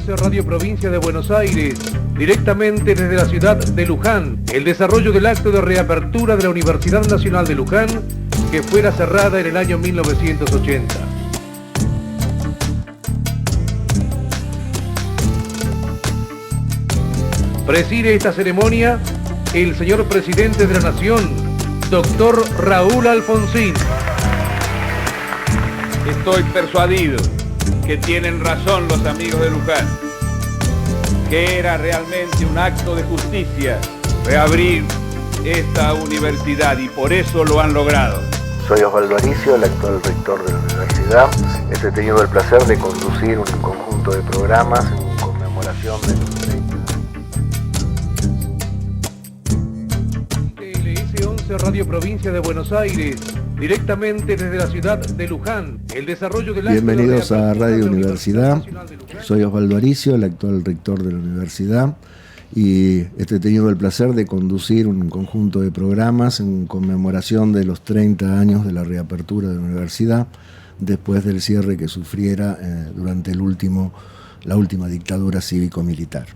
11 Radio Provincia de Buenos Aires, directamente desde la ciudad de Luján, el desarrollo del acto de reapertura de la Universidad Nacional de Luján, que fuera cerrada en el año 1980. Preside esta ceremonia el señor presidente de la Nación, doctor Raúl Alfonsín. Estoy persuadido que tienen razón los amigos de Luján, que era realmente un acto de justicia reabrir esta universidad y por eso lo han logrado. Soy Osvaldo Aricio, el actual rector de la universidad. He tenido el placer de conducir un conjunto de programas en conmemoración de los 30. LS11 Radio Provincia de Buenos Aires, directamente desde la ciudad de Luján, el desarrollo del... Bienvenidos a Radio Universidad. Soy Osvaldo Aricio, el actual rector de la universidad, y he tenido el placer de conducir un conjunto de programas en conmemoración de los 30 años de la reapertura de la universidad, después del cierre que sufriera durante la última dictadura cívico-militar.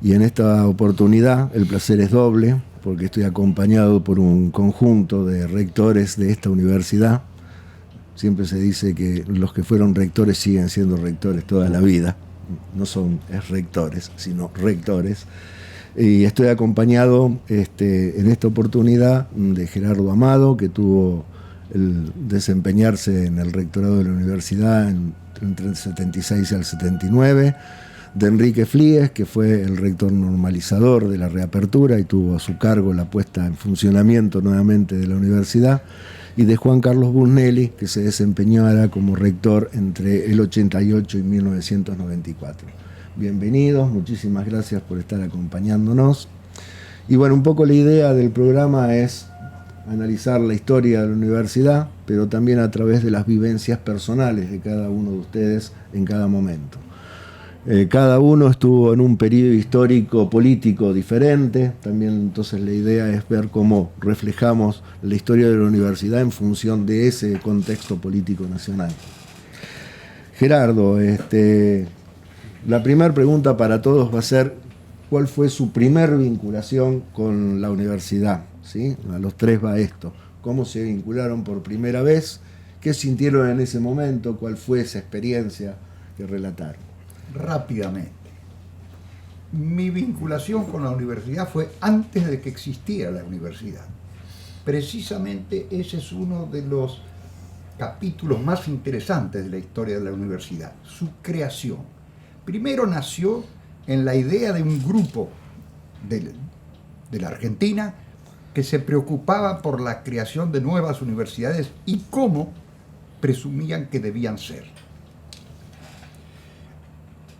Y en esta oportunidad el placer es doble, porque estoy acompañado por un conjunto de rectores de esta universidad. Siempre se dice que los que fueron rectores siguen siendo rectores toda la vida. No son rectores, sino rectores. Y estoy acompañado en esta oportunidad de Gerardo Amado, que tuvo el desempeñarse en el rectorado de la universidad entre el 76 y el 79, de Enrique Flíes, que fue el rector normalizador de la reapertura y tuvo a su cargo la puesta en funcionamiento nuevamente de la universidad, y de Juan Carlos Busnelli, que se desempeñara como rector entre el 88 y 1994. Bienvenidos, muchísimas gracias por estar acompañándonos. Y bueno, un poco la idea del programa es analizar la historia de la universidad, pero también a través de las vivencias personales de cada uno de ustedes en cada momento. Cada uno estuvo en un periodo histórico político diferente, también entonces la idea es ver cómo reflejamos la historia de la universidad en función de ese contexto político nacional. Gerardo, la primera pregunta para todos va a ser: ¿cuál fue su primer vinculación con la universidad? ¿Sí? A los tres va esto. ¿Cómo se vincularon por primera vez? ¿Qué sintieron en ese momento? ¿Cuál fue esa experiencia que relataron? Rápidamente. Mi vinculación con la universidad fue antes de que existiera la universidad. Precisamente ese es uno de los capítulos más interesantes de la historia de la universidad, su creación. Primero nació en la idea de un grupo de la Argentina que se preocupaba por la creación de nuevas universidades y cómo presumían que debían ser.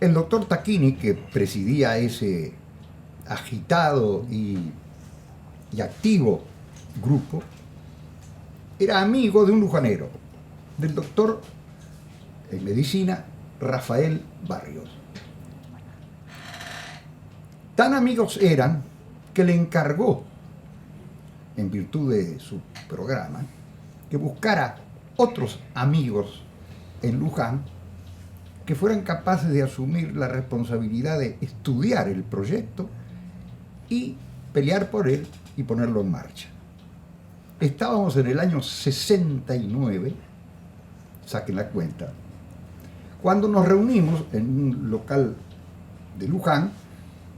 El doctor Tacchini, que presidía ese agitado y activo grupo, era amigo de un lujanero, del doctor en medicina Rafael Barrios. Tan amigos eran que le encargó, en virtud de su programa, que buscara otros amigos en Luján que fueran capaces de asumir la responsabilidad de estudiar el proyecto y pelear por él y ponerlo en marcha. Estábamos en el año 69, saquen la cuenta, cuando nos reunimos en un local de Luján,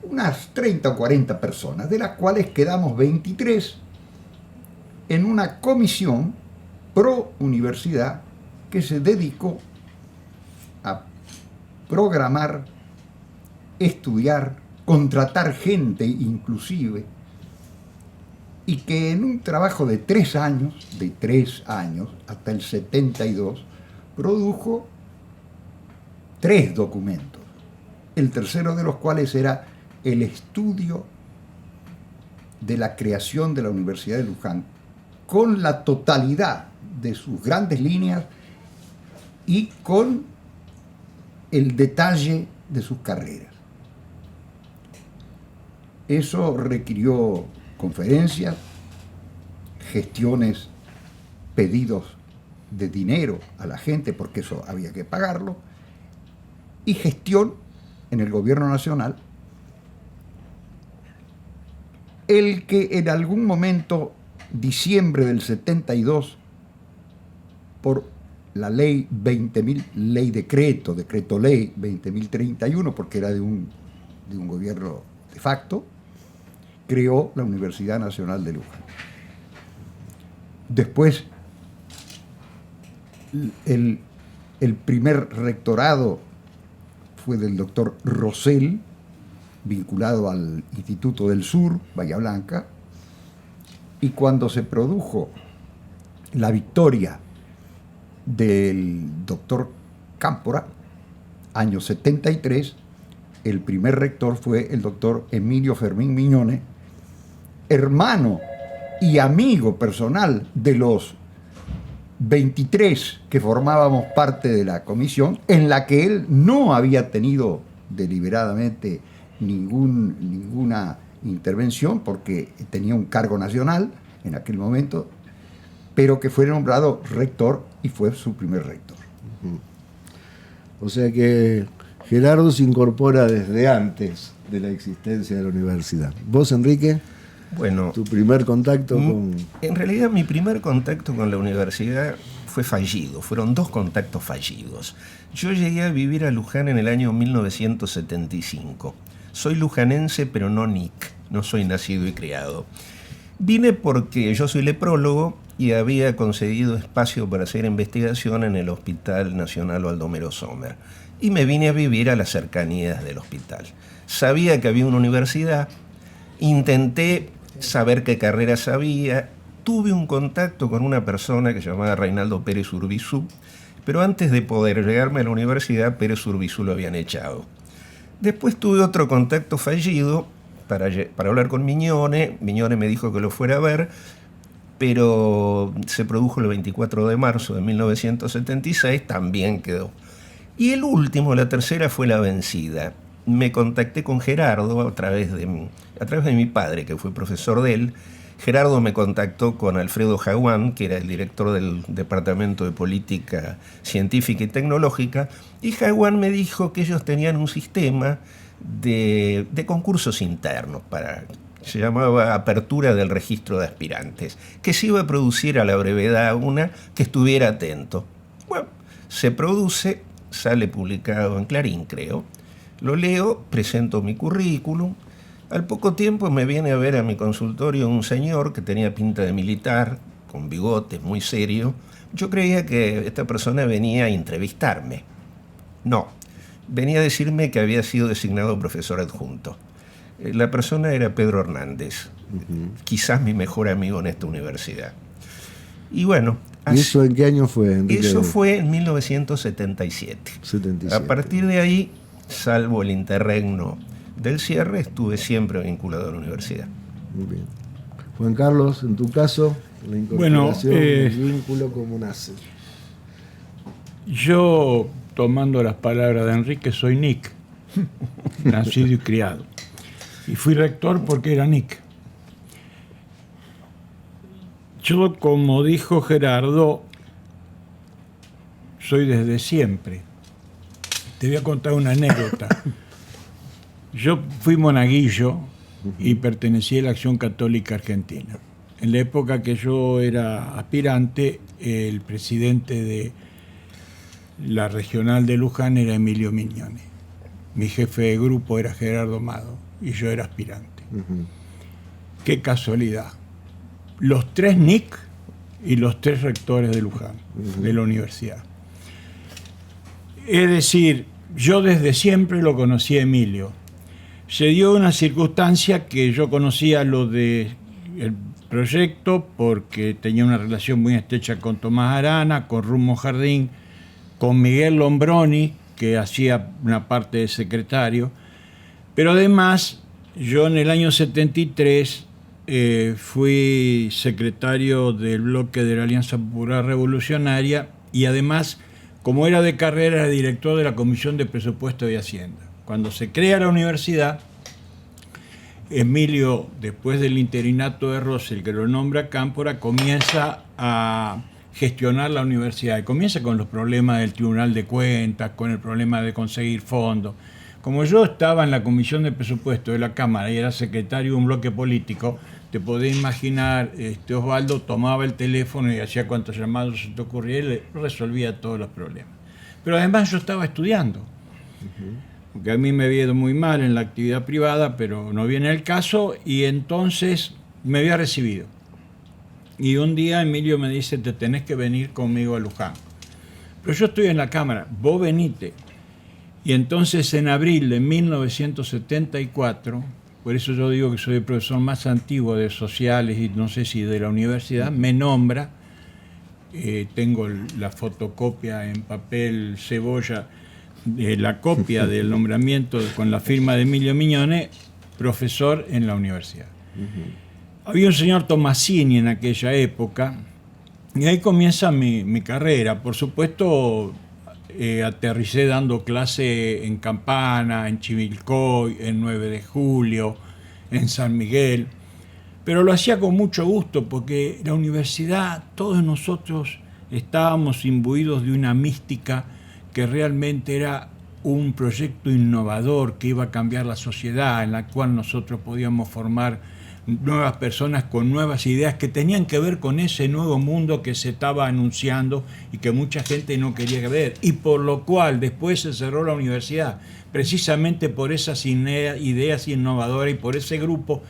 unas 30 o 40 personas, de las cuales quedamos 23 en una comisión pro universidad que se dedicó a programar, estudiar, contratar gente inclusive, y que en un trabajo de 3 años, hasta el 72, produjo 3 documentos, el tercero de los cuales era el estudio de la creación de la Universidad de Luján, con la totalidad de sus grandes líneas y con el detalle de sus carreras. Eso requirió conferencias, gestiones, pedidos de dinero a la gente, porque eso había que pagarlo, y gestión en el gobierno nacional, el que en algún momento, diciembre del 72, por la ley 20.000, decreto ley 20.031, porque era de un gobierno de facto, creó la Universidad Nacional de Luján. Después, el primer rectorado fue del doctor Rosell, vinculado al Instituto del Sur, Bahía Blanca, y cuando se produjo la victoria del doctor Cámpora, año 73, el primer rector fue el doctor Emilio Fermín Miñone, hermano y amigo personal de los 23 que formábamos parte de la comisión, en la que él no había tenido deliberadamente ninguna intervención porque tenía un cargo nacional en aquel momento, pero que fue nombrado rector y fue su primer rector. O sea que Gerardo se incorpora desde antes de la existencia de la universidad. ¿Vos, Enrique? Bueno, ¿Tu primer contacto con...? En realidad mi primer contacto con la universidad fue fallido, fueron 2 contactos fallidos. Yo llegué a vivir a Luján en el año 1975. Soy lujanense, pero no Nick, no soy nacido y criado. Vine porque yo soy leprólogo y había conseguido espacio para hacer investigación en el Hospital Nacional Baldomero Sommer. Y me vine a vivir a las cercanías del hospital. Sabía que había una universidad, intenté saber qué carreras había, tuve un contacto con una persona que se llamaba Reinaldo Pérez Urbizú, pero antes de poder llegarme a la universidad, Pérez Urbizú lo habían echado. Después tuve otro contacto fallido para hablar con Miñone. Miñone me dijo que lo fuera a ver, pero se produjo el 24 de marzo de 1976, también quedó. Y el último, la tercera, fue la vencida. Me contacté con Gerardo a través de mi padre, que fue profesor de él. Gerardo me contactó con Alfredo Jaguán, que era el director del Departamento de Política Científica y Tecnológica, y Jaguán me dijo que ellos tenían un sistema de concursos internos se llamaba apertura del registro de aspirantes, que se iba a producir a la brevedad una que estuviera atento. Bueno, se produce, sale publicado en Clarín, creo, lo leo, presento mi currículum. Al poco tiempo me viene a ver a mi consultorio un señor que tenía pinta de militar, con bigotes, muy serio. Yo creía que esta persona venía a entrevistarme. No, venía a decirme que había sido designado profesor adjunto. La persona era Pedro Hernández, quizás mi mejor amigo en esta universidad. Y bueno... ¿Y eso en qué año fue, Enrique? Eso fue en 1977. 77. A partir de ahí, salvo el interregno del cierre, estuve siempre vinculado a la universidad. Muy bien. Juan Carlos, en tu caso, la incorporación, el vínculo, ¿cómo nace? Yo, tomando las palabras de Enrique, soy Nick, nacido y criado. Y fui rector porque era Nick. Yo, como dijo Gerardo, soy desde siempre. Te voy a contar una anécdota. Yo fui monaguillo y pertenecí a la Acción Católica Argentina. En la época que yo era aspirante, el presidente de la regional de Luján era Emilio Miñone. Mi jefe de grupo era Gerardo Mado y yo era aspirante. Qué casualidad. Los 3 NIC y los 3 rectores de Luján, de la universidad. Es decir, yo desde siempre lo conocí a Emilio. Se dio una circunstancia que yo conocía lo del proyecto porque tenía una relación muy estrecha con Tomás Arana, con Rumo Jardín, con Miguel Lombroni, que hacía una parte de secretario. Pero además, yo en el año 73 fui secretario del bloque de la Alianza Popular Revolucionaria y además, como era de carrera, era director de la Comisión de Presupuesto y Hacienda. Cuando se crea la universidad, Emilio, después del interinato de Rosell, que lo nombra Cámpora, comienza a gestionar la universidad. Y comienza con los problemas del Tribunal de Cuentas, con el problema de conseguir fondos. Como yo estaba en la comisión de presupuesto de la Cámara y era secretario de un bloque político, te podés imaginar, Osvaldo tomaba el teléfono y hacía cuantos llamados se te ocurría y le resolvía todos los problemas. Pero además yo estaba estudiando, porque a mí me había ido muy mal en la actividad privada, pero no viene el caso, y entonces me había recibido. Y un día Emilio me dice, te tenés que venir conmigo a Luján. Pero yo estoy en la Cámara, vos venite. Y entonces en abril de 1974, por eso yo digo que soy el profesor más antiguo de sociales y no sé si de la universidad, me nombra, tengo la fotocopia en papel cebolla, la copia del nombramiento con la firma de Emilio Miñone, profesor en la universidad. Había un señor Tomasini en aquella época, y ahí comienza mi carrera. Por supuesto, aterricé dando clase en Campana, en Chivilcoy, en 9 de Julio, en San Miguel, pero lo hacía con mucho gusto porque la universidad, todos nosotros estábamos imbuidos de una mística que realmente era un proyecto innovador que iba a cambiar la sociedad, en la cual nosotros podíamos formar nuevas personas con nuevas ideas que tenían que ver con ese nuevo mundo que se estaba anunciando y que mucha gente no quería ver, y por lo cual después se cerró la universidad, precisamente por esas ideas innovadoras y por ese grupo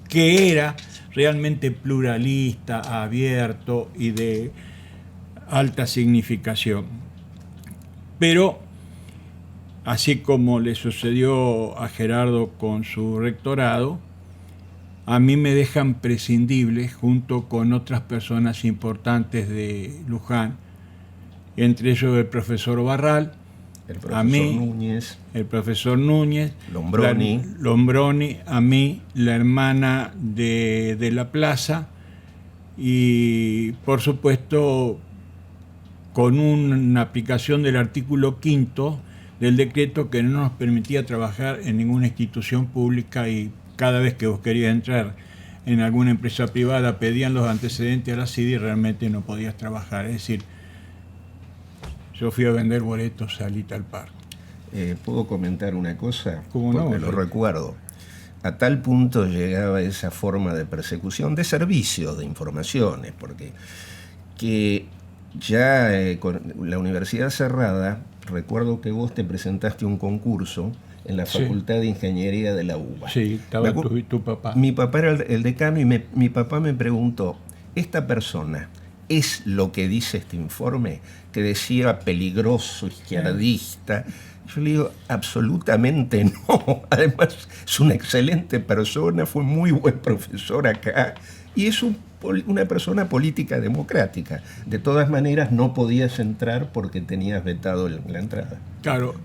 que era realmente pluralista, abierto y de alta significación. Pero, así como le sucedió a Gerardo con su rectorado, a mí me dejan prescindible junto con otras personas importantes de Luján, entre ellos el profesor Barral, el profesor a mí, Núñez, el profesor Núñez, Lombroni, a mí, la hermana de la Plaza, y por supuesto con una aplicación del artículo 5 del decreto que no nos permitía trabajar en ninguna institución pública, y cada vez que vos querías entrar en alguna empresa privada pedían los antecedentes a la CIDI y realmente no podías trabajar. Es decir, yo fui a vender boletos a Alital Park. ¿Puedo comentar una cosa? ¿Cómo no? Porque lo recuerdo. A tal punto llegaba esa forma de persecución de servicios, de informaciones, porque que ya con la universidad cerrada, recuerdo que vos te presentaste un concurso en la Facultad de Ingeniería de la UBA. Sí, estaba tu papá. Mi papá era el decano y mi papá me preguntó, ¿esta persona es lo que dice este informe? Que decía peligroso, izquierdista. Yo le digo, absolutamente no. Además, es una excelente persona, fue muy buen profesor acá y es una persona política democrática. De todas maneras, no podías entrar porque tenías vetado la entrada. Claro,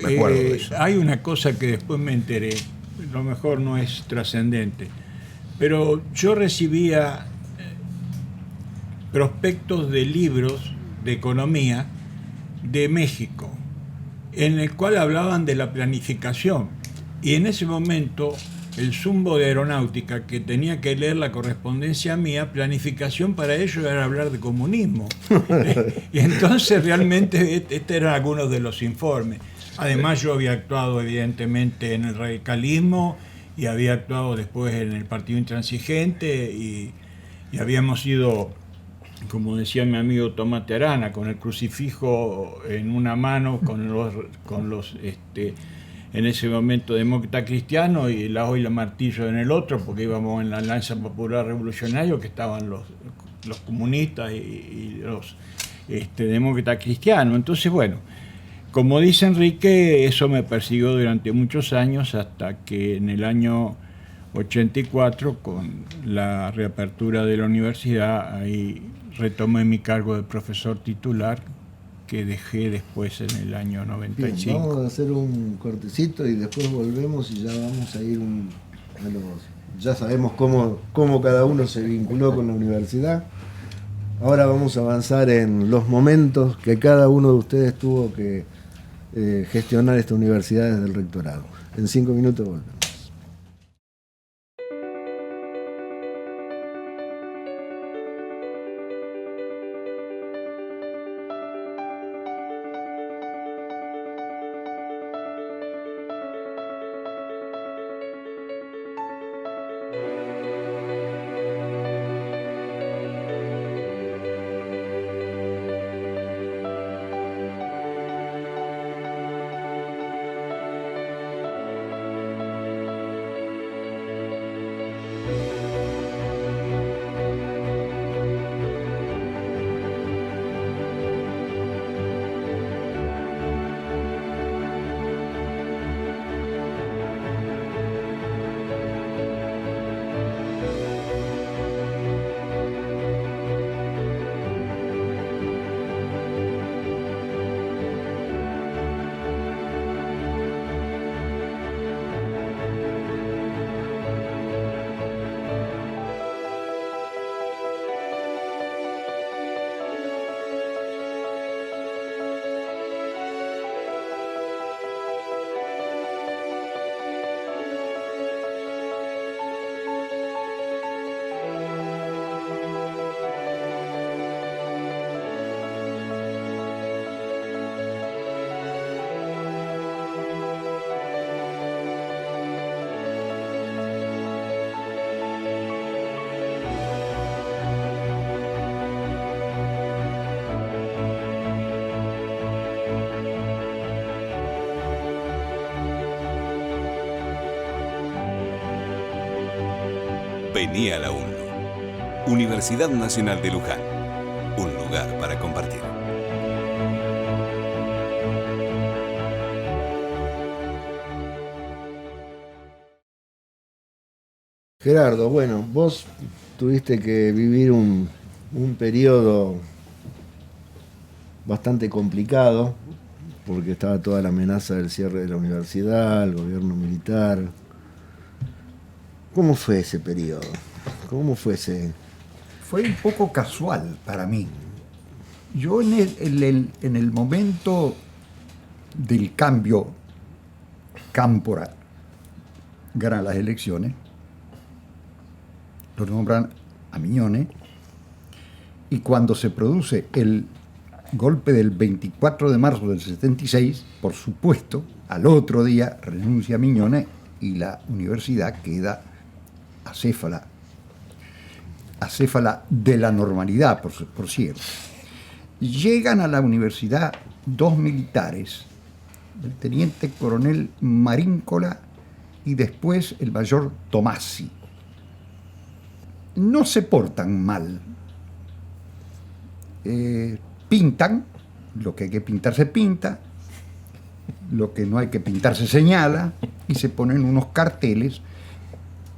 hay una cosa que después me enteré, a lo mejor no es trascendente, pero yo recibía prospectos de libros de economía de México, en el cual hablaban de la planificación, y en ese momento el zumbo de aeronáutica, que tenía que leer la correspondencia mía, planificación para ellos era hablar de comunismo. Y entonces realmente este eran algunos de los informes. Además yo había actuado evidentemente en el radicalismo y había actuado después en el Partido Intransigente y habíamos ido, como decía mi amigo Tomate Arana, con el crucifijo en una mano, con los en ese momento demócrata cristiano y la hoy la martillo en el otro, porque íbamos en la Alianza Popular Revolucionario, que estaban los comunistas y los demócratas cristianos. Entonces, bueno, como dice Enrique, eso me persiguió durante muchos años hasta que en el año 84, con la reapertura de la universidad, ahí retomé mi cargo de profesor titular, que dejé después en el año 95. Bien, vamos a hacer un cortecito y después volvemos y ya vamos a ir ya sabemos cómo cada uno se vinculó con la universidad. Ahora vamos a avanzar en los momentos que cada uno de ustedes tuvo que gestionar esta universidad desde el rectorado. En 5 minutos volvemos. Vení a la UNLU. Universidad Nacional de Luján. Un lugar para compartir. Gerardo, bueno, vos tuviste que vivir un periodo bastante complicado, porque estaba toda la amenaza del cierre de la universidad, el gobierno militar. ¿Cómo fue ese periodo? ¿Cómo fue ese...? Fue un poco casual para mí. Yo en el momento del cambio, Cámpora gana las elecciones, lo nombran a Miñone, y cuando se produce el golpe del 24 de marzo del 76, por supuesto, al otro día renuncia Miñone y la universidad queda acéfala de la normalidad, por cierto. Llegan a la universidad dos militares, el teniente coronel Maríncola y después el mayor Tomasi. No se portan mal. Pintan, lo que hay que pintar se pinta, lo que no hay que pintar se señala, y se ponen unos carteles.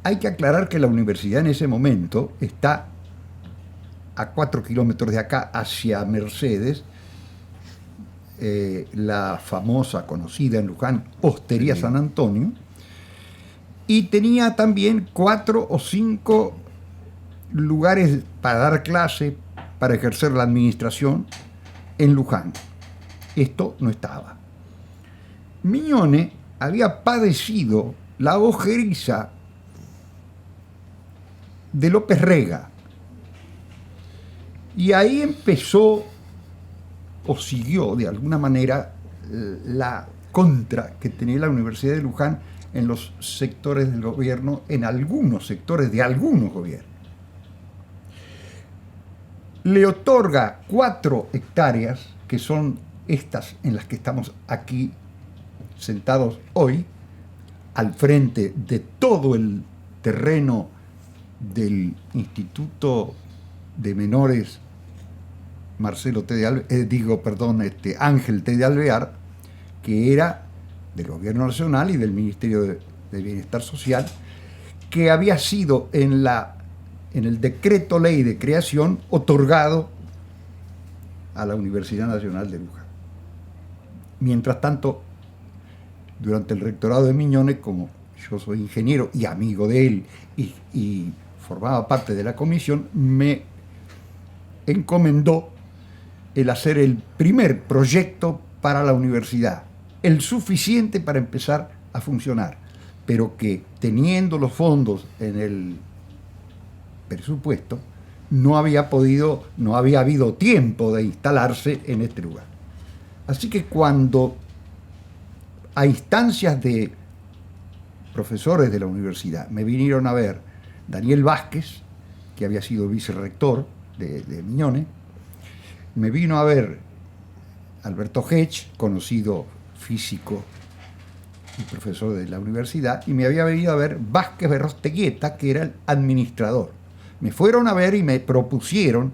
Hay que aclarar que la universidad en ese momento está a 4 kilómetros de acá, hacia Mercedes, la famosa, conocida en Luján, Hostería San Antonio, y tenía también 4 o 5 lugares para dar clase, para ejercer la administración en Luján. Esto no estaba. Miñone había padecido la ojeriza de López Rega, y ahí empezó o siguió de alguna manera la contra que tenía la Universidad de Luján en los sectores del gobierno, en algunos sectores de algunos gobiernos. Le otorga 4 hectáreas, que son estas en las que estamos aquí sentados hoy, al frente de todo el terreno del Instituto de Menores Ángel T. de Alvear, que era del Gobierno Nacional y del Ministerio de Bienestar Social, que había sido en el decreto ley de creación otorgado a la Universidad Nacional de Luján. Mientras tanto, durante el rectorado de Miñone, como yo soy ingeniero y amigo de él y formaba parte de la comisión, me encomendó el hacer el primer proyecto para la universidad, el suficiente para empezar a funcionar, pero que teniendo los fondos en el presupuesto, no había habido tiempo de instalarse en este lugar. Así que cuando, a instancias de profesores de la universidad, me vinieron a ver Daniel Vázquez, que había sido vicerrector de Miñone, me vino a ver Alberto Hedge, conocido físico y profesor de la universidad, y me había venido a ver Vázquez Berrosteguieta, que era el administrador. Me fueron a ver y me propusieron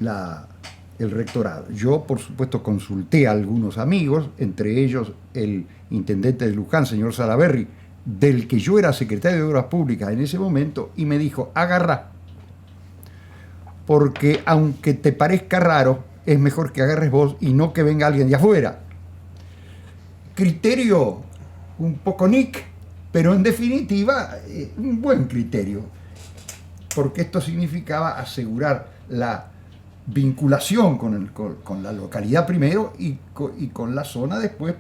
el rectorado. Yo, por supuesto, consulté a algunos amigos, entre ellos el intendente de Luján, señor Salaberry, del que yo era secretario de Obras Públicas en ese momento, y me dijo: agarrá, porque aunque te parezca raro, es mejor que agarres vos y no que venga alguien de afuera. Criterio un poco nick, pero en definitiva un buen criterio, porque esto significaba asegurar la vinculación con la localidad primero y con la zona después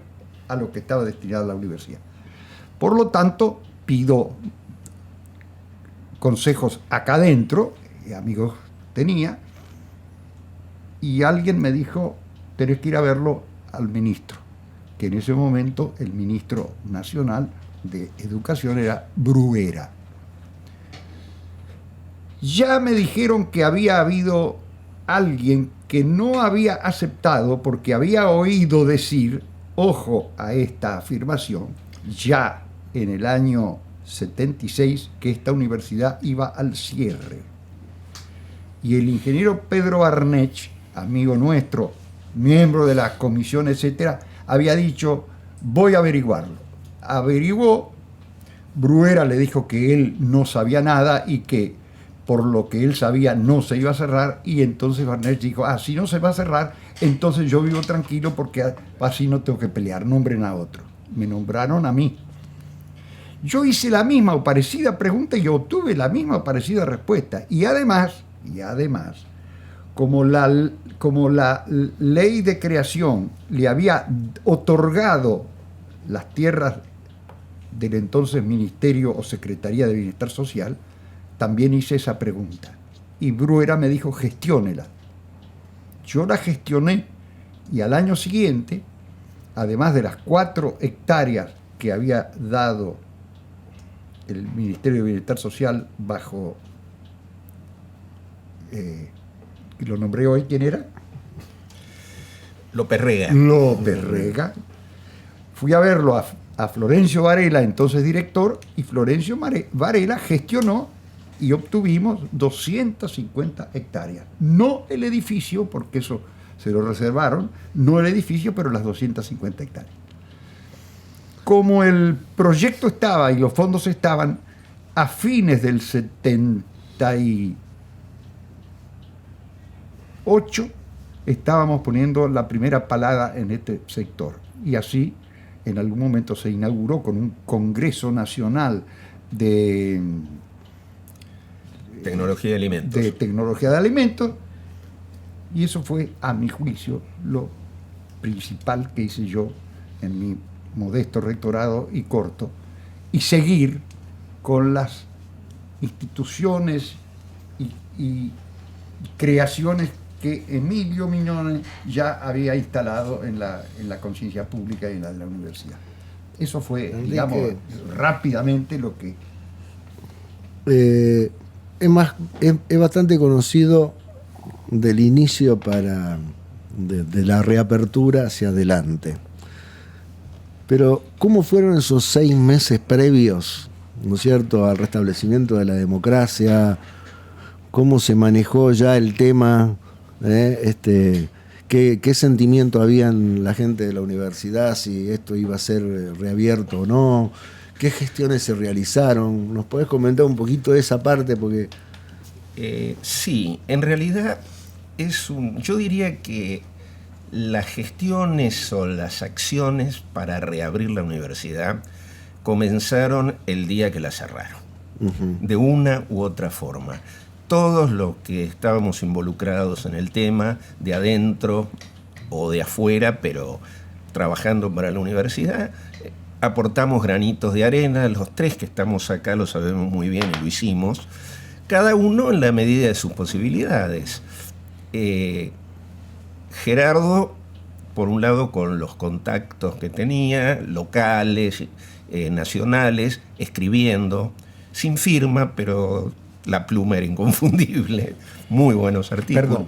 a lo que estaba destinada la universidad. Por lo tanto, pido consejos acá adentro, amigos tenía, y alguien me dijo: tenés que ir a verlo al ministro, que en ese momento el ministro nacional de Educación era Bruguera. Ya me dijeron que había habido alguien que no había aceptado porque había oído decir, ojo a esta afirmación, ya en el año 76 que esta universidad iba al cierre. Y el ingeniero Pedro Arnech, amigo nuestro, miembro de la comisión, etcétera, había dicho, voy a averiguarlo. Averiguó, Bruera le dijo que él no sabía nada y que por lo que él sabía no se iba a cerrar, y entonces Arnech dijo, si no se va a cerrar, entonces yo vivo tranquilo porque así no tengo que pelear, nombren a otro. Me nombraron a mí. Yo hice la misma o parecida pregunta y obtuve la misma o parecida respuesta. Y además, como la ley de creación le había otorgado las tierras del entonces Ministerio o Secretaría de Bienestar Social, también hice esa pregunta. Y Bruera me dijo, gestiónela. Yo la gestioné y al año siguiente, además de las 4 hectáreas que había dado el Ministerio de Bienestar Social bajo, lo nombré hoy, ¿quién era? López Rega. López Rega. Fui a verlo a Florencio Varela, entonces director, y Florencio Varela gestionó y obtuvimos 250 hectáreas. No el edificio, porque eso se lo reservaron, no el edificio, pero las 250 hectáreas. Como el proyecto estaba y los fondos estaban, a fines del 78 estábamos poniendo la primera palada en este sector. Y así, en algún momento se inauguró con un Congreso Nacional de Tecnología de alimentos. De tecnología de alimentos, y eso fue, a mi juicio, lo principal que hice yo en mi modesto rectorado y corto, y seguir con las instituciones y creaciones que Emilio Mignone ya había instalado en la conciencia pública y en la de la universidad. Eso fue, Enrique, digamos, rápidamente lo que... Es bastante conocido del inicio de la reapertura hacia adelante. Pero, ¿cómo fueron esos 6 meses previos, ¿no es cierto?, al restablecimiento de la democracia? ¿Cómo se manejó ya el tema? ¿Qué sentimiento había en la gente de la universidad, si esto iba a ser reabierto o no? ¿Qué gestiones se realizaron? ¿Nos podés comentar un poquito de esa parte? Porque sí, en realidad yo diría que las gestiones o las acciones para reabrir la universidad comenzaron el día que la cerraron, de una u otra forma. Todos los que estábamos involucrados en el tema, de adentro o de afuera, pero trabajando para la universidad, aportamos granitos de arena. Los 3 que estamos acá lo sabemos muy bien y lo hicimos, cada uno en la medida de sus posibilidades. Gerardo, por un lado, con los contactos que tenía, locales, nacionales, escribiendo, sin firma, pero la pluma era inconfundible, muy buenos artículos. Perdón,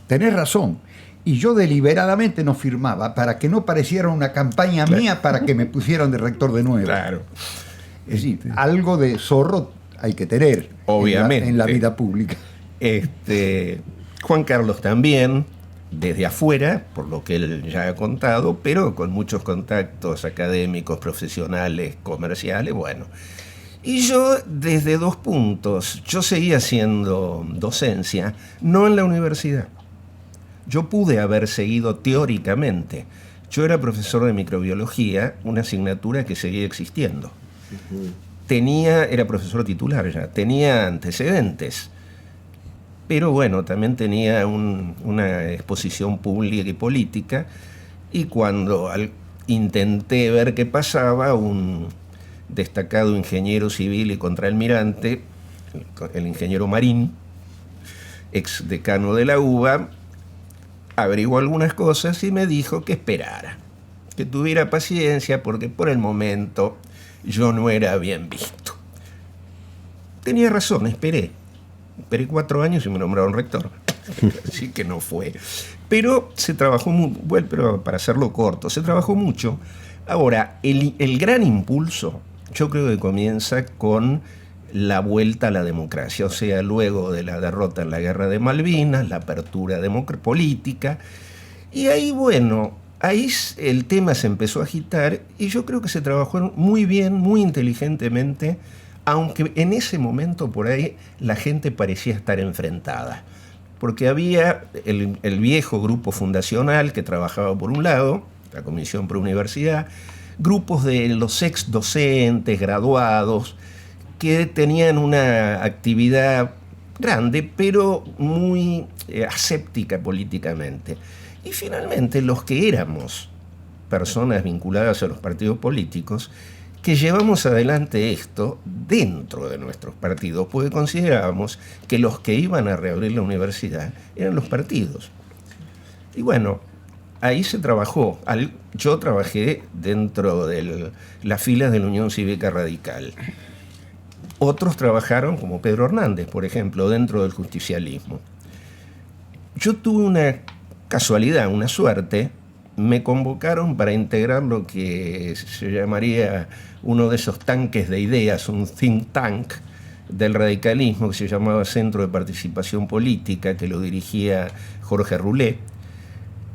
tenés razón. Y yo deliberadamente no firmaba para que no pareciera una campaña mía para que me pusieran de rector de nuevo. Claro. Es decir, algo de zorro hay que tener, obviamente, en la vida pública. Juan Carlos también, desde afuera, por lo que él ya ha contado, pero con muchos contactos académicos, profesionales, comerciales, bueno. Y yo, desde 2 puntos, yo seguía haciendo docencia, no en la universidad. Yo pude haber seguido teóricamente. Yo era profesor de microbiología, una asignatura que seguía existiendo. Era profesor titular ya, tenía antecedentes. Pero bueno, también tenía una exposición pública y política, y cuando intenté ver qué pasaba, un destacado ingeniero civil y contraalmirante, el ingeniero Marín, ex decano de la UBA, averiguó algunas cosas y me dijo que esperara, que tuviera paciencia, porque por el momento yo no era bien visto. Tenía razón, esperé 4 años y me nombraron rector. Así que no fue. Pero se trabajó pero para hacerlo corto, se trabajó mucho. Ahora, el gran impulso yo creo que comienza con la vuelta a la democracia, o sea, luego de la derrota en la Guerra de Malvinas, la apertura política, y ahí, bueno, ahí el tema se empezó a agitar y yo creo que se trabajó muy bien, muy inteligentemente, aunque en ese momento por ahí la gente parecía estar enfrentada, porque había el viejo grupo fundacional que trabajaba por un lado, la Comisión Pro Universidad, grupos de los ex docentes, graduados, que tenían una actividad grande, pero muy aséptica políticamente. Y finalmente los que éramos personas vinculadas a los partidos políticos, que llevamos adelante esto dentro de nuestros partidos, porque considerábamos que los que iban a reabrir la universidad eran los partidos. Y bueno, ahí se trabajó. Yo trabajé dentro de las filas de la Unión Cívica Radical. Otros trabajaron, como Pedro Hernández, por ejemplo, dentro del justicialismo. Yo tuve una casualidad, una suerte. Me convocaron para integrar lo que se llamaría uno de esos tanques de ideas, un think tank del radicalismo que se llamaba Centro de Participación Política, que lo dirigía Jorge Roulet,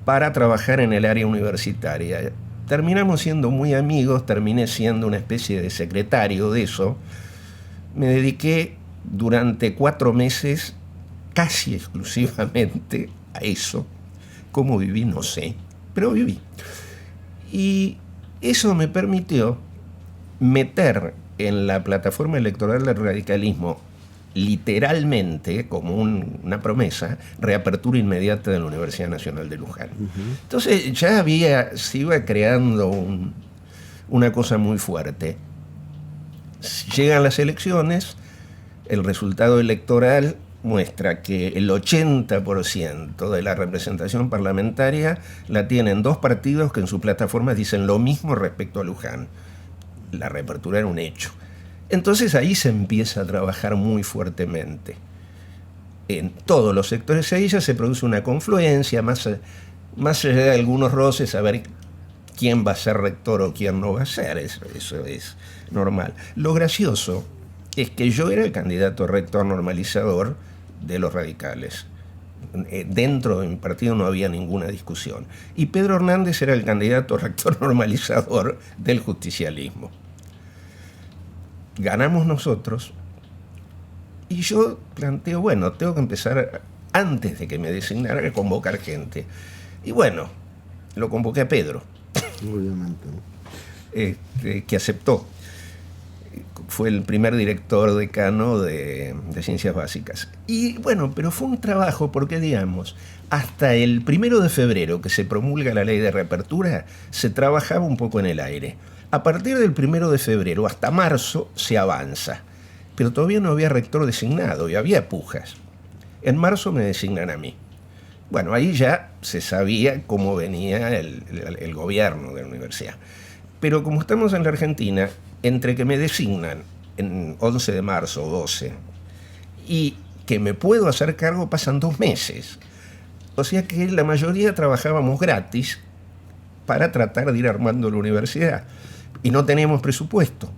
para trabajar en el área universitaria. Terminamos siendo muy amigos, terminé siendo una especie de secretario de eso. Me dediqué durante 4 meses casi exclusivamente a eso. ¿Cómo viví? No sé, pero viví. Y eso me permitió meter en la plataforma electoral del radicalismo, literalmente, como una promesa, reapertura inmediata de la Universidad Nacional de Luján. Entonces ya se iba creando una cosa muy fuerte. Llegan las elecciones, el resultado electoral muestra que el 80% de la representación parlamentaria la tienen 2 partidos que en sus plataformas dicen lo mismo respecto a Luján. La reapertura era un hecho. Entonces ahí se empieza a trabajar muy fuertemente. En todos los sectores ahí ya se produce una confluencia, más allá de algunos roces, a ver quién va a ser rector o quién no va a ser, eso es normal. Lo gracioso es que yo era el candidato a rector normalizador de los radicales. Dentro de mi partido no había ninguna discusión. Y Pedro Hernández era el candidato a rector normalizador del justicialismo. Ganamos nosotros y yo planteo, bueno, tengo que empezar antes de que me designara a convocar gente. Y bueno, lo convoqué a Pedro. Obviamente. Que aceptó. Fue el primer director decano de Ciencias Básicas. Y bueno, pero fue un trabajo porque, digamos, hasta el 1 de febrero, que se promulga la ley de reapertura, se trabajaba un poco en el aire. A partir del 1 de febrero hasta marzo se avanza, pero todavía no había rector designado y había pujas. En marzo me designan a mí. Bueno, ahí ya se sabía cómo venía el gobierno de la universidad. Pero como estamos en la Argentina, entre que me designan en 11 de marzo o 12 y que me puedo hacer cargo pasan 2 meses. O sea que la mayoría trabajábamos gratis para tratar de ir armando la universidad. Y no teníamos presupuesto.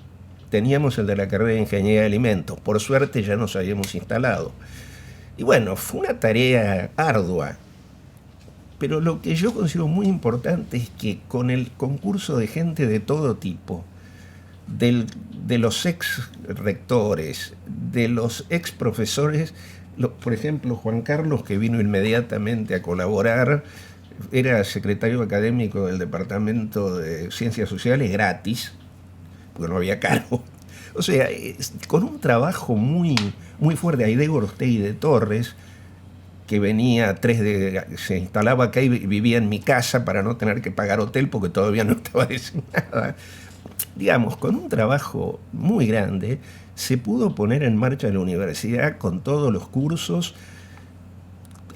Teníamos el de la carrera de Ingeniería de Alimentos. Por suerte ya nos habíamos instalado. Y bueno, fue una tarea ardua. Pero lo que yo considero muy importante es que con el concurso de gente de todo tipo, de los ex rectores, de los ex profesores, por ejemplo, Juan Carlos, que vino inmediatamente a colaborar, era secretario académico del Departamento de Ciencias Sociales gratis, porque no había cargo. O sea, con un trabajo muy, muy fuerte. Aide Gorostegui de Torres, que venía se instalaba acá y vivía en mi casa para no tener que pagar hotel porque todavía no estaba designada. Digamos, con un trabajo muy grande, se pudo poner en marcha la universidad con todos los cursos.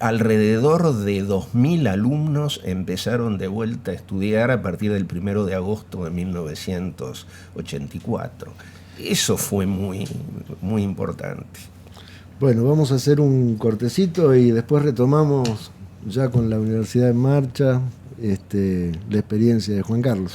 Alrededor de 2.000 alumnos empezaron de vuelta a estudiar a partir del 1 de agosto de 1984. Eso fue muy, muy importante. Bueno, vamos a hacer un cortecito y después retomamos ya con la universidad en marcha, la experiencia de Juan Carlos.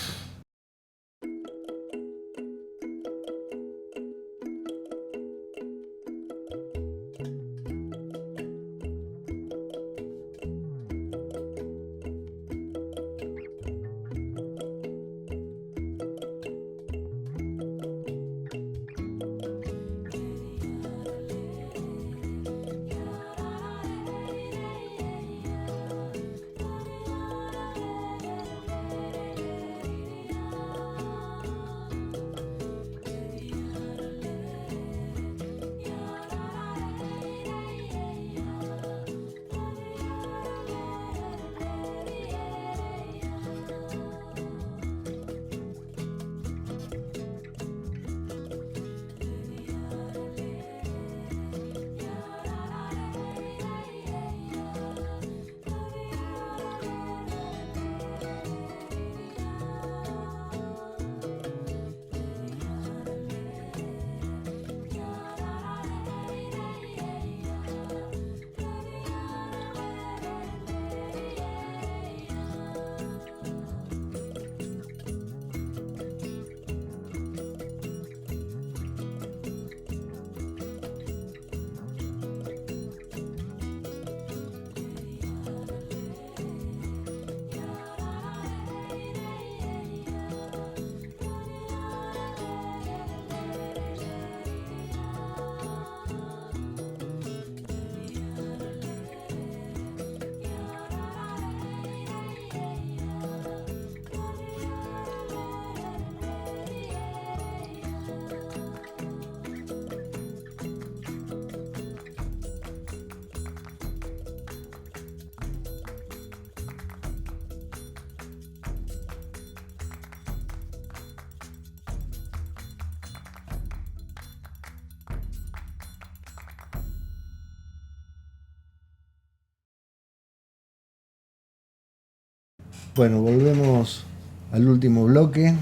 Bueno, volvemos al último bloque.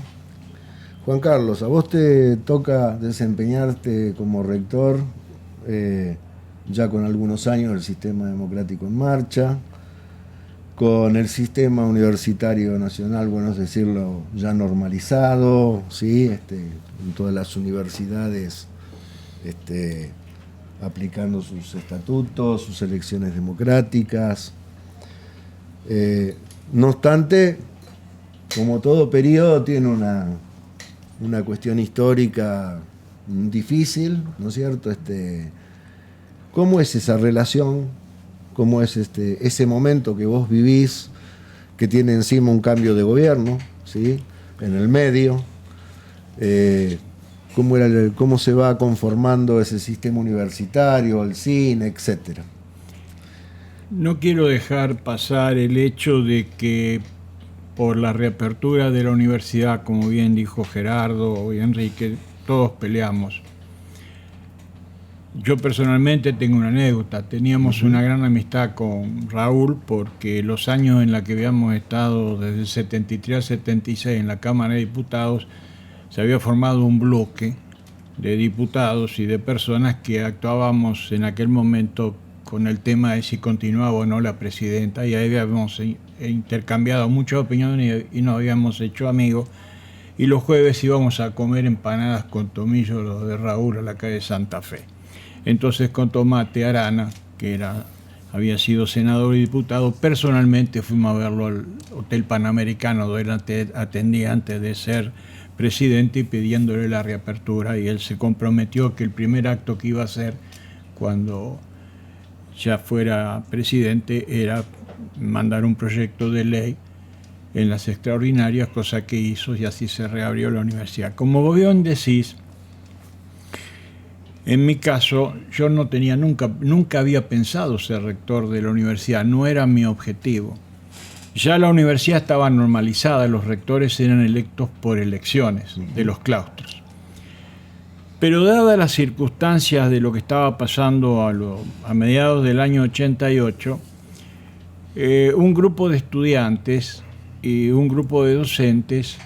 Juan Carlos, a vos te toca desempeñarte como rector ya con algunos años del sistema democrático en marcha, con el sistema universitario nacional, bueno, es decirlo, ya normalizado, ¿sí? En todas las universidades aplicando sus estatutos, sus elecciones democráticas. No obstante, como todo periodo tiene una cuestión histórica difícil, ¿no es cierto? ¿Cómo es esa relación? ¿Cómo es ese momento que vos vivís, que tiene encima un cambio de gobierno, ¿sí? En el medio? ¿Cómo se va conformando ese sistema universitario, el cine, etcétera? No quiero dejar pasar el hecho de que por la reapertura de la universidad, como bien dijo Gerardo y Enrique, todos peleamos. Yo personalmente tengo una anécdota. Teníamos una gran amistad con Raúl porque los años en los que habíamos estado desde el 73 al 76 en la Cámara de Diputados se había formado un bloque de diputados y de personas que actuábamos en aquel momento con el tema de si continuaba o no la presidenta, y ahí habíamos intercambiado muchas opiniones y nos habíamos hecho amigos, y los jueves íbamos a comer empanadas con tomillo, los de Raúl, a la calle Santa Fe. Entonces con Tomate Arana, que había sido senador y diputado, personalmente fuimos a verlo al Hotel Panamericano, donde él atendía antes de ser presidente, y pidiéndole la reapertura, y él se comprometió que el primer acto que iba a hacer cuando ya fuera presidente era mandar un proyecto de ley en las extraordinarias, cosa que hizo, y así se reabrió la universidad. Como vos bien decís, en mi caso, yo no tenía nunca había pensado ser rector de la universidad, no era mi objetivo. Ya la universidad estaba normalizada, los rectores eran electos por elecciones de los claustros. Pero dadas las circunstancias de lo que estaba pasando a mediados del año 88, un grupo de estudiantes y un grupo de docentes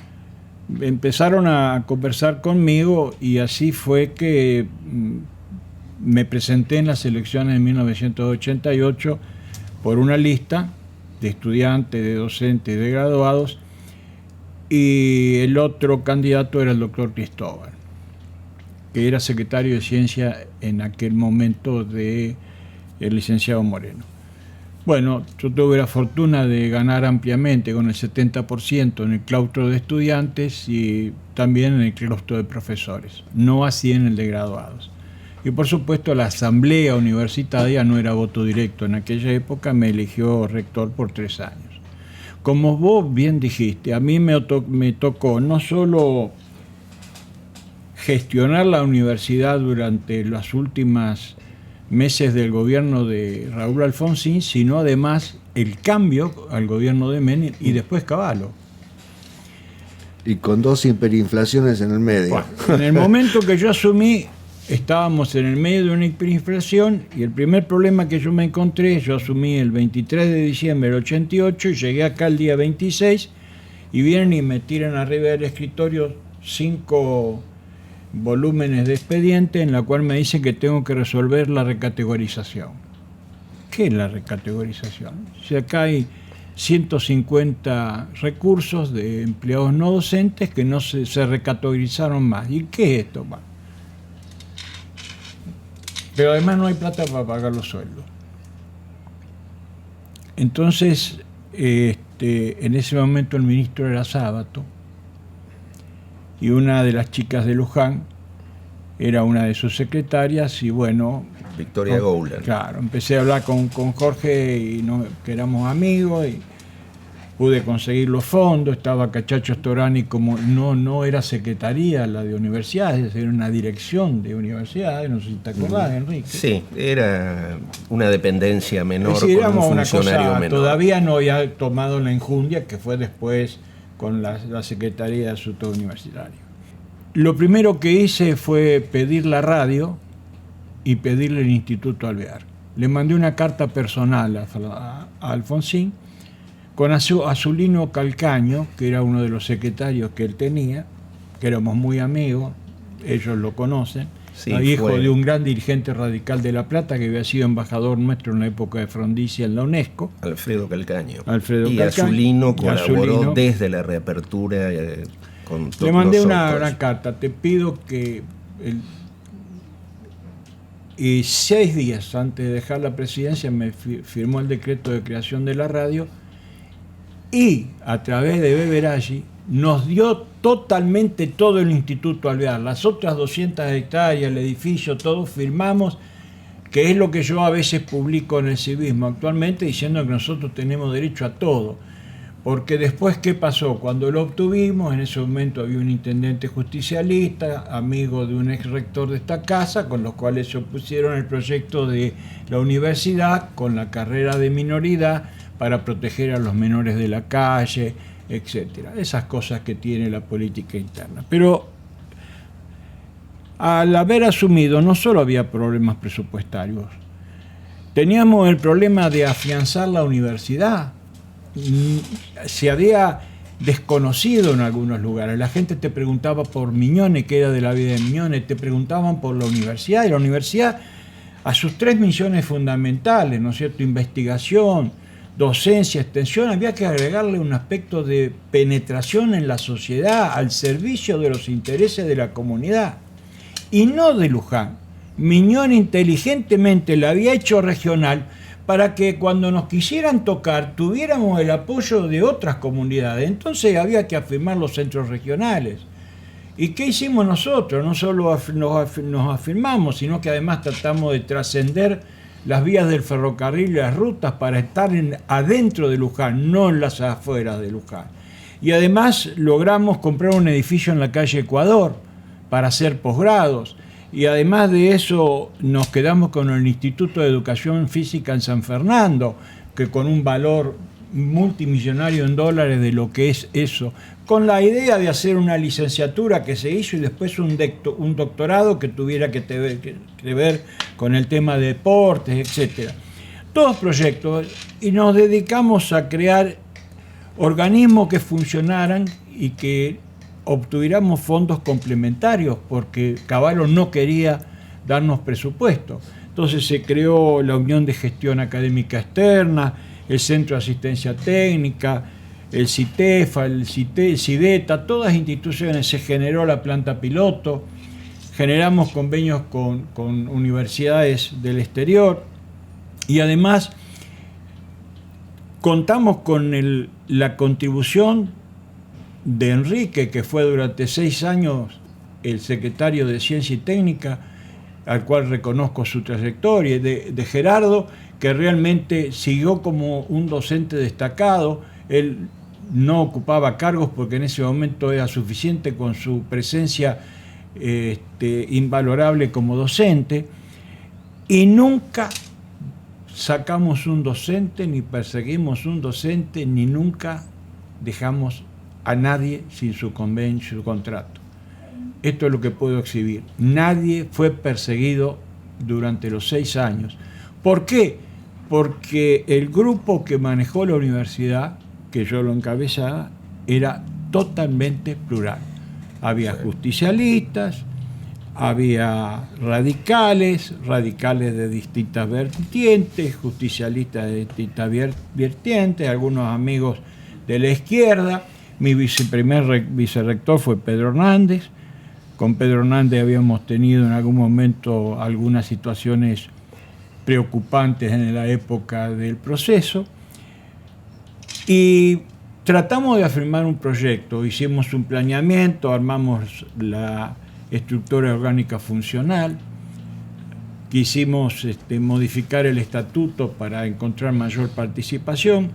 empezaron a conversar conmigo, y así fue que me presenté en las elecciones de 1988 por una lista de estudiantes, de docentes, de graduados, y el otro candidato era el doctor Cristóbal, que era secretario de Ciencia en aquel momento del licenciado Moreno. Bueno, yo tuve la fortuna de ganar ampliamente con el 70% en el claustro de estudiantes y también en el claustro de profesores, no así en el de graduados. Y por supuesto la asamblea universitaria no era voto directo. En aquella época me eligió rector por 3 años. Como vos bien dijiste, a mí me tocó no solo gestionar la universidad durante los últimos meses del gobierno de Raúl Alfonsín, sino además el cambio al gobierno de Menem y después Cavallo. Y con 2 hiperinflaciones en el medio. Bueno, en el momento que yo asumí, estábamos en el medio de una hiperinflación, y el primer problema que yo me encontré, yo asumí el 23 de diciembre del 88 y llegué acá el día 26, y vienen y me tiran arriba del escritorio 5 volúmenes de expediente en la cual me dicen que tengo que resolver la recategorización. ¿Qué es la recategorización? Si acá hay 150 recursos de empleados no docentes que no se recategorizaron más. ¿Y qué es esto? Bueno, pero además no hay plata para pagar los sueldos. Entonces, en ese momento el ministro era Sábato, y una de las chicas de Luján era una de sus secretarias, y bueno... Victoria Goulan. Claro, empecé a hablar con Jorge, y que éramos amigos, y pude conseguir los fondos. Estaba Cachacho Storani, como no era secretaría la de universidades, era una dirección de universidades, no sé si te acordás, Enrique. Sí, era una dependencia menor, es decir, con un funcionario una cosa, menor. Todavía no había tomado la enjundia que fue después con la Secretaría de Asuntos Universitarios. Lo primero que hice fue pedir la radio y pedirle el Instituto Alvear. Le mandé una carta personal a Alfonsín con Azulino Calcaño, que era uno de los secretarios que él tenía, que éramos muy amigos, ellos lo conocen, Sí, hijo fue. de un gran dirigente radical de La Plata que había sido embajador nuestro en la época de Frondizi en la UNESCO. Alfredo Calcaño. Alfredo y Calcaño. Azulino Y colaboró Azulino. desde la reapertura con todos Le mandé nosotros. una carta, te pido que y 6 días antes de dejar la presidencia me firmó el decreto de creación de la radio y a través de Beberaggi nos dio totalmente todo el Instituto Alvear, las otras 200 hectáreas, el edificio, todo firmamos, que es lo que yo a veces publico en el civismo actualmente, diciendo que nosotros tenemos derecho a todo. Porque después, ¿qué pasó? Cuando lo obtuvimos, en ese momento había un intendente justicialista, amigo de un ex rector de esta casa, con los cuales se opusieron el proyecto de la universidad con la carrera de minoridad para proteger a los menores de la calle, etcétera. Esas cosas que tiene la política interna. Pero al haber asumido, no solo había problemas presupuestarios, teníamos el problema de afianzar la universidad. Se había desconocido en algunos lugares. La gente te preguntaba por Miñone, qué era de la vida de Miñone, te preguntaban por la universidad, y la universidad a sus 3 misiones fundamentales, ¿no es cierto?, investigación, docencia, extensión, había que agregarle un aspecto de penetración en la sociedad, al servicio de los intereses de la comunidad, y no de Luján. Miñón inteligentemente la había hecho regional para que cuando nos quisieran tocar tuviéramos el apoyo de otras comunidades. Entonces había que afirmar los centros regionales. ¿Y qué hicimos nosotros? No solo nos afirmamos, sino que además tratamos de trascender las vías del ferrocarril y las rutas para estar adentro de Luján, no en las afueras de Luján. Y además logramos comprar un edificio en la calle Ecuador para hacer posgrados. Y además de eso nos quedamos con el Instituto de Educación Física en San Fernando, que con un valor multimillonario en dólares de lo que es eso, con la idea de hacer una licenciatura que se hizo y después un doctorado que tuviera que ver con el tema de deportes, etc. Todos proyectos, y nos dedicamos a crear organismos que funcionaran y que obtuviéramos fondos complementarios, porque Cavallo no quería darnos presupuesto. Entonces se creó la Unión de Gestión Académica Externa, el Centro de Asistencia Técnica, el CITEFA, el CIDETA, todas instituciones. Se generó la planta piloto, generamos convenios con universidades del exterior y además contamos con la contribución de Enrique, que fue durante 6 años el secretario de Ciencia y Técnica, al cual reconozco su trayectoria, de Gerardo, que realmente siguió como un docente destacado. Él no ocupaba cargos porque en ese momento era suficiente con su presencia invalorable como docente, y nunca sacamos un docente, ni perseguimos un docente, ni nunca dejamos a nadie sin su convenio, su contrato. Esto es lo que puedo exhibir. Nadie fue perseguido durante los 6 años. ¿Por qué? Porque el grupo que manejó la universidad, que yo lo encabezaba, era totalmente plural. Había justicialistas, había radicales de distintas vertientes, justicialistas de distintas vertientes, algunos amigos de la izquierda. Mi primer vicerrector fue Pedro Hernández. Con Pedro Hernández habíamos tenido en algún momento algunas situaciones preocupantes en la época del proceso. Y tratamos de afirmar un proyecto, hicimos un planeamiento, armamos la estructura orgánica funcional, quisimos modificar el estatuto para encontrar mayor participación.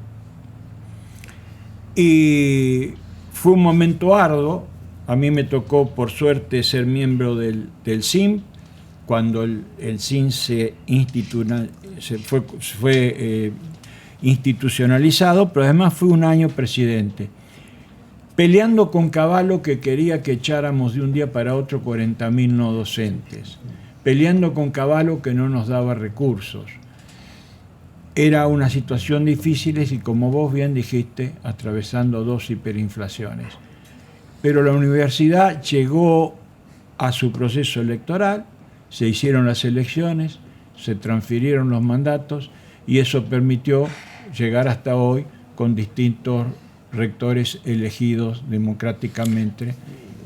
Y fue un momento arduo. A mí me tocó, por suerte, ser miembro del CIM, cuando el CIM fue institucionalizado, pero además fui un año presidente, peleando con Cavallo, que quería que echáramos de un día para otro 40.000 no docentes, peleando con Cavallo, que no nos daba recursos. era una situación difícil y, como vos bien dijiste, atravesando 2 hiperinflaciones. Pero la universidad llegó a su proceso electoral, se hicieron las elecciones, se transfirieron los mandatos y eso permitió llegar hasta hoy con distintos rectores elegidos democráticamente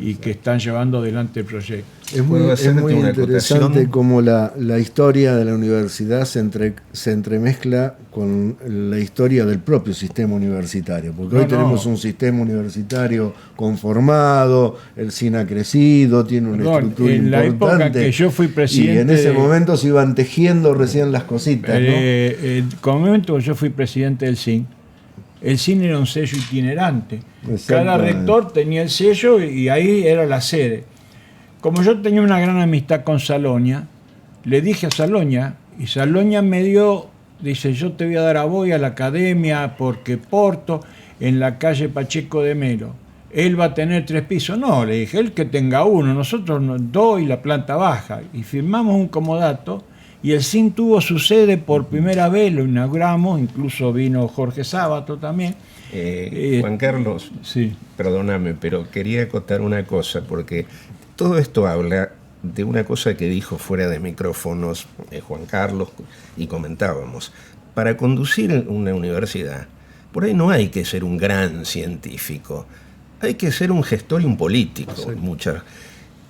y que están llevando adelante el proyecto. Es muy interesante cómo la historia de la universidad se entremezcla con la historia del propio sistema universitario, porque hoy tenemos un sistema universitario conformado, el CIN ha crecido, tiene una estructura en la importante, época que yo fui presidente, y en ese momento se iban tejiendo recién las cositas, ¿no? Con el momento que yo fui presidente del CIN, el CIN era un sello itinerante. Cada rector tenía el sello y ahí era la sede. Como yo tenía una gran amistad con Saloña, le dije a Saloña, y Saloña me dio, dice, yo te voy a dar a vos a la academia porque Porto, en la calle Pacheco de Melo, él va a tener 3 pisos. No, le dije, él que tenga 1, nosotros 2 y la planta baja. Y firmamos un comodato. Y el CIN tuvo su sede por primera vez, lo inauguramos, incluso vino Jorge Sábato también. Juan Carlos, sí. Perdóname, pero quería acotar una cosa, porque todo esto habla de una cosa que dijo fuera de micrófonos Juan Carlos y comentábamos. Para conducir una universidad, por ahí no hay que ser un gran científico, hay que ser un gestor y un político.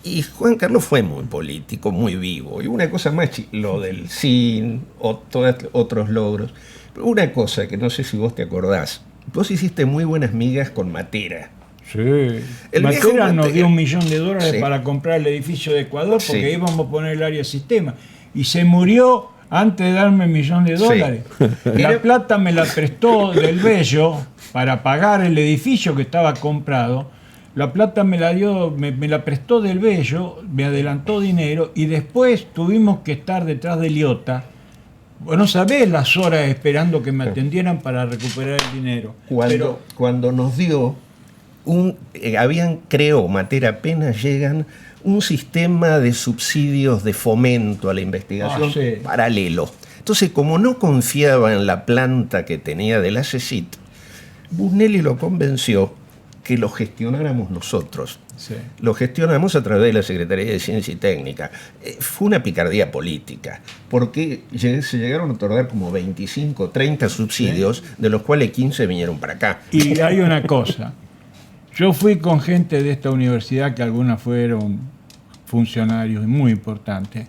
Y Juan Carlos fue muy político, muy vivo. Y una cosa más, lo del CIN, otros logros. Pero una cosa que no sé si vos te acordás. Vos hiciste muy buenas migas con Matera. Sí. Matera nos dio $1 millón para comprar el edificio de Ecuador porque íbamos a poner el área de sistema. Y se murió antes de darme $1 millón. La plata me la prestó del Bello para pagar el edificio que estaba comprado. La plata me la dio, me la prestó del Bello, me adelantó dinero y después tuvimos que estar detrás de Liotta. Bueno, sabés las horas esperando que me atendieran para recuperar el dinero. Cuando nos dio creo, Matera, apenas llegan, un sistema de subsidios de fomento a la investigación paralelo. Entonces, como no confiaba en la planta que tenía de la CECIT, Busnelli lo convenció que lo gestionáramos nosotros. Sí. Lo gestionamos a través de la Secretaría de Ciencia y Técnica. Fue una picardía política, porque se llegaron a otorgar como 25, 30 subsidios, de los cuales 15 vinieron para acá. Y hay una cosa. Yo fui con gente de esta universidad, que algunas fueron funcionarios muy importantes.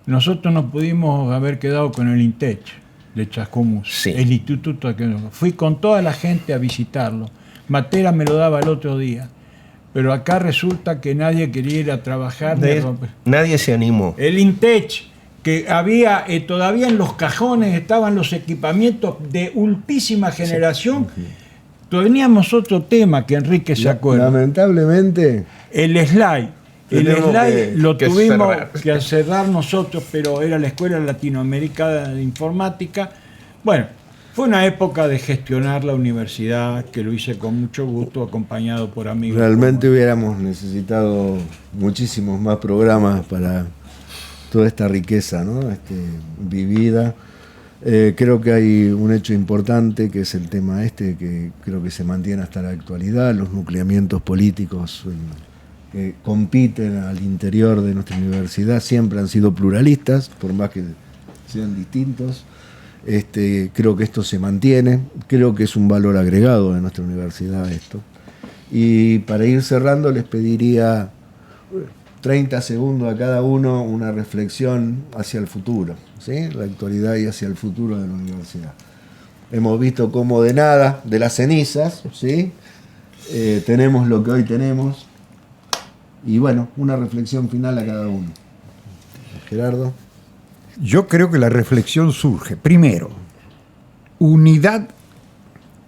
Nosotros nos pudimos haber quedado con el INTECH de Chascomús, el instituto. Fui con toda la gente a visitarlo. Matera me lo daba el otro día, pero acá resulta que nadie quería ir a trabajar. Nadie se animó. El INTECH, que había todavía en los cajones estaban los equipamientos de ultísima generación. Teníamos otro tema que Enrique se acuerda. Lamentablemente. El slide. El slide lo tuvimos que cerrar nosotros, pero era la Escuela Latinoamericana de Informática. Bueno, fue una época de gestionar la universidad que lo hice con mucho gusto, acompañado por amigos. Realmente hubiéramos necesitado muchísimos más programas para toda esta riqueza, ¿no? Vivida. Creo que hay un hecho importante que es el tema que creo que se mantiene hasta la actualidad, los nucleamientos políticos que compiten al interior de nuestra universidad siempre han sido pluralistas, por más que sean distintos. Creo que esto se mantiene, creo que es un valor agregado de nuestra universidad esto. Y para ir cerrando les pediría 30 segundos a cada uno una reflexión hacia el futuro, ¿sí? La actualidad y hacia el futuro de la universidad. Hemos visto cómo de nada, de las cenizas, ¿sí? Tenemos lo que hoy tenemos. Y bueno, una reflexión final a cada uno. Gerardo. Yo creo que la reflexión surge, primero, unidad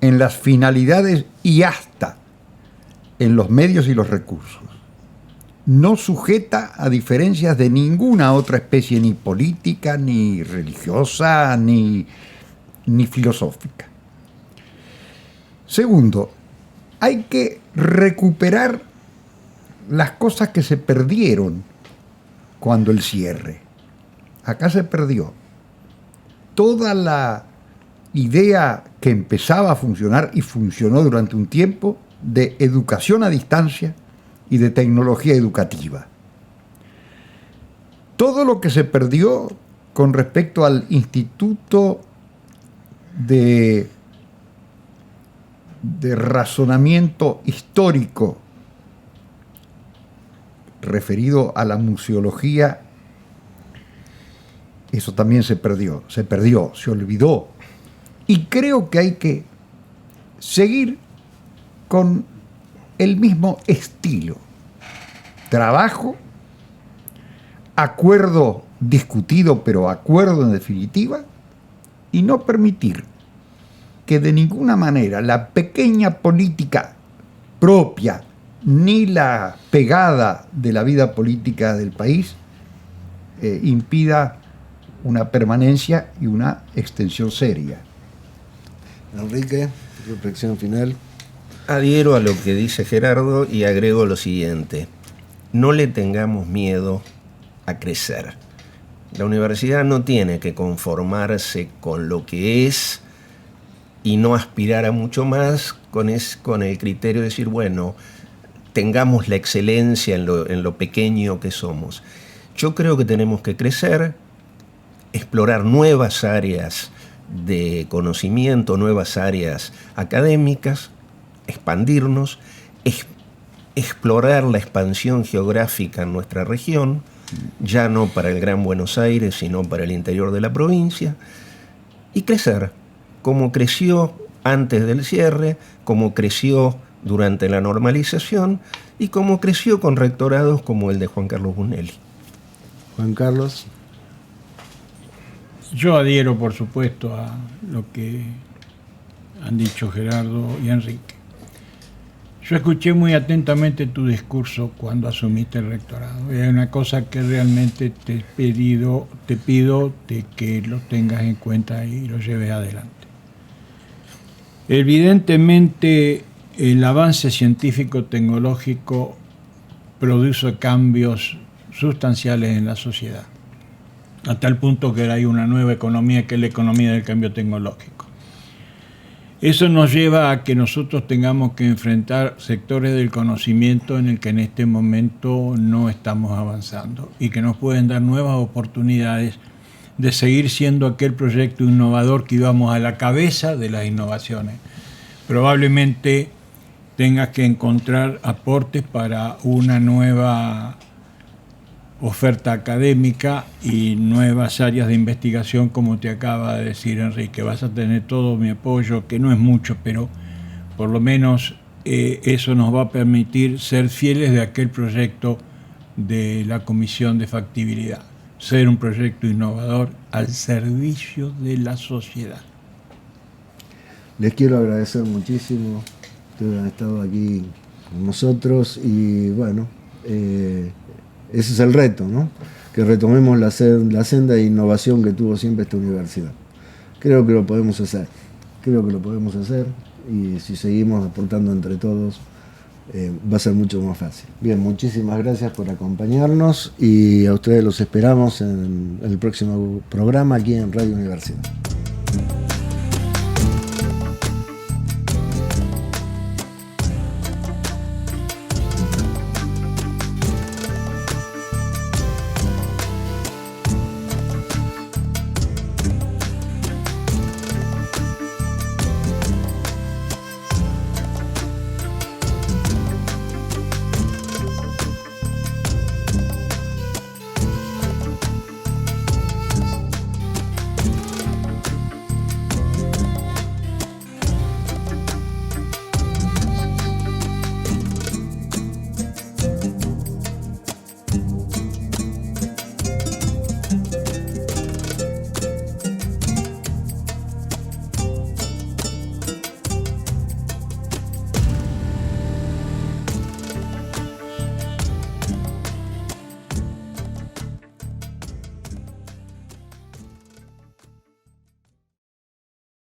en las finalidades y hasta en los medios y los recursos. No sujeta a diferencias de ninguna otra especie, ni política, ni religiosa, ni filosófica. Segundo, hay que recuperar las cosas que se perdieron cuando el cierre. Acá se perdió toda la idea que empezaba a funcionar y funcionó durante un tiempo de educación a distancia y de tecnología educativa. Todo lo que se perdió con respecto al Instituto de razonamiento histórico referido a la museología, eso también se perdió, se olvidó. Y creo que hay que seguir con el mismo estilo. Trabajo, acuerdo discutido, pero acuerdo en definitiva, y no permitir que de ninguna manera la pequeña política propia ni la pegada de la vida política del país impida una permanencia y una extensión seria. Enrique, reflexión final. Adhiero a lo que dice Gerardo y agrego lo siguiente: no le tengamos miedo a crecer. La universidad no tiene que conformarse con lo que es y no aspirar a mucho más con el criterio de decir, bueno, tengamos la excelencia en lo pequeño que somos. Yo creo que tenemos que crecer, explorar nuevas áreas de conocimiento, nuevas áreas académicas, expandirnos, explorar la expansión geográfica en nuestra región, ya no para el Gran Buenos Aires, sino para el interior de la provincia, y crecer, como creció antes del cierre, como creció durante la normalización y como creció con rectorados como el de Juan Carlos Bunelli. Juan Carlos. Yo adhiero, por supuesto, a lo que han dicho Gerardo y Enrique. Yo escuché muy atentamente tu discurso cuando asumiste el rectorado. Hay una cosa que realmente te pido de que lo tengas en cuenta y lo lleves adelante. Evidentemente, el avance científico-tecnológico produce cambios sustanciales en la sociedad, a tal punto que hay una nueva economía que es la economía del cambio tecnológico. Eso nos lleva a que nosotros tengamos que enfrentar sectores del conocimiento en el que en este momento no estamos avanzando y que nos pueden dar nuevas oportunidades de seguir siendo aquel proyecto innovador que íbamos a la cabeza de las innovaciones. Probablemente tengas que encontrar aportes para una nueva oferta académica y nuevas áreas de investigación, como te acaba de decir Enrique. Vas a tener todo mi apoyo, que no es mucho, pero por lo menos eso nos va a permitir ser fieles de aquel proyecto de la Comisión de Factibilidad, ser un proyecto innovador al servicio de la sociedad. Les quiero agradecer muchísimo que hayan estado aquí con nosotros y bueno, ese es el reto, ¿no? Que retomemos la senda de innovación que tuvo siempre esta universidad. Creo que lo podemos hacer, y si seguimos aportando entre todos va a ser mucho más fácil. Bien, muchísimas gracias por acompañarnos y a ustedes los esperamos en el próximo programa aquí en Radio Universidad.